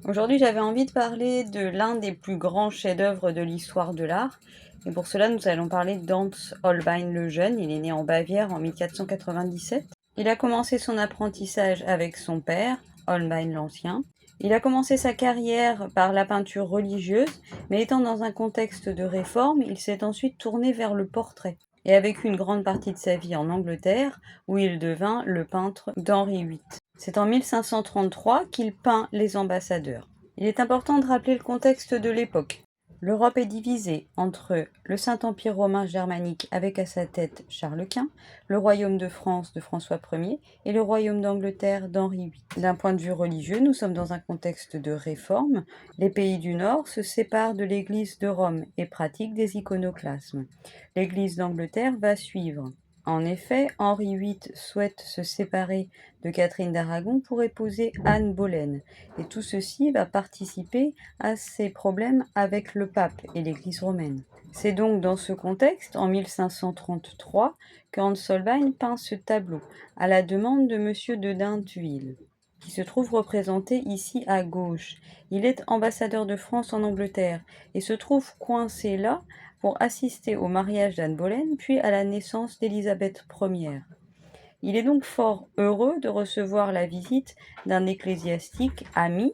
Aujourd'hui, j'avais envie de parler de l'un des plus grands chefs-d'œuvre de l'histoire de l'art. Et pour cela, nous allons parler d'Hans Holbein le Jeune. Il est né en Bavière en 1497. Il a commencé son apprentissage avec son père, Holbein l'Ancien. Il a commencé sa carrière par la peinture religieuse, mais étant dans un contexte de réforme, il s'est ensuite tourné vers le portrait et a vécu une grande partie de sa vie en Angleterre, où il devint le peintre d'Henri VIII. C'est en 1533 qu'il peint les ambassadeurs. Il est important de rappeler le contexte de l'époque. L'Europe est divisée entre le Saint-Empire romain germanique avec à sa tête Charles Quint, le royaume de France de François Ier et le royaume d'Angleterre d'Henri VIII. D'un point de vue religieux, nous sommes dans un contexte de réforme. Les pays du Nord se séparent de l'Église de Rome et pratiquent des iconoclasmes. L'Église d'Angleterre va suivre. En effet, Henri VIII souhaite se séparer de Catherine d'Aragon pour épouser Anne Boleyn, et tout ceci va participer à ses problèmes avec le pape et l'Église romaine. C'est donc dans ce contexte, en 1533, que Hans Holbein peint ce tableau, à la demande de Monsieur de Dinteville, qui se trouve représenté ici à gauche. Il est ambassadeur de France en Angleterre, et se trouve coincé là, pour assister au mariage d'Anne Boleyn, puis à la naissance d'Élisabeth Ier. Il est donc fort heureux de recevoir la visite d'un ecclésiastique ami,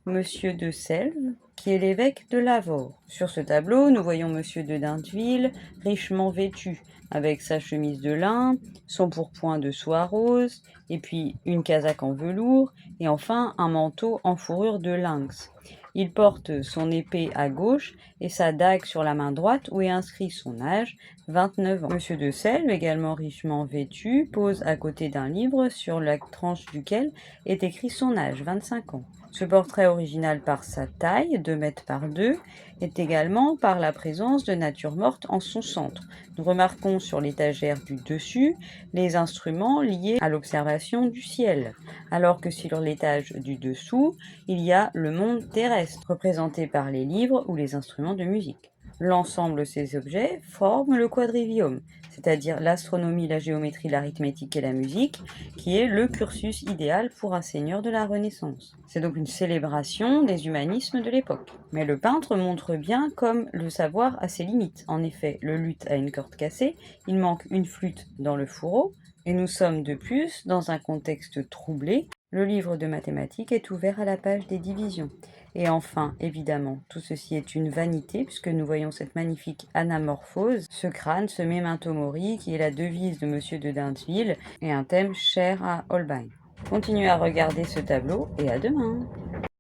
Monsieur de Selve, qui est l'évêque de Lavaur. Sur ce tableau, nous voyons Monsieur de Dinteville, richement vêtu, avec sa chemise de lin, son pourpoint de soie rose, et puis une casaque en velours, et enfin un manteau en fourrure de lynx. Il porte son épée à gauche et sa dague sur la main droite où est inscrit son âge, 29 ans. Monsieur de Selve, également richement vêtu, pose à côté d'un livre sur la tranche duquel est écrit son âge, 25 ans. Ce portrait original par sa taille, 2 mètres par 2, est également par la présence de natures mortes en son centre. Nous remarquons sur l'étagère du dessus les instruments liés à l'observation du ciel, alors que sur l'étage du dessous, il y a le monde terrestre, représenté par les livres ou les instruments de musique. L'ensemble de ces objets forme le quadrivium, c'est-à-dire l'astronomie, la géométrie, l'arithmétique et la musique, qui est le cursus idéal pour un seigneur de la Renaissance. C'est donc une célébration des humanismes de l'époque. Mais le peintre montre bien comme le savoir a ses limites. En effet, le luth a une corde cassée, il manque une flûte dans le fourreau, et nous sommes de plus dans un contexte troublé. Le livre de mathématiques est ouvert à la page des divisions. Et enfin, évidemment, tout ceci est une vanité, puisque nous voyons cette magnifique anamorphose, ce crâne, ce memento mori, qui est la devise de Monsieur de Dinteville, et un thème cher à Holbein. Continuez à regarder ce tableau, et à demain!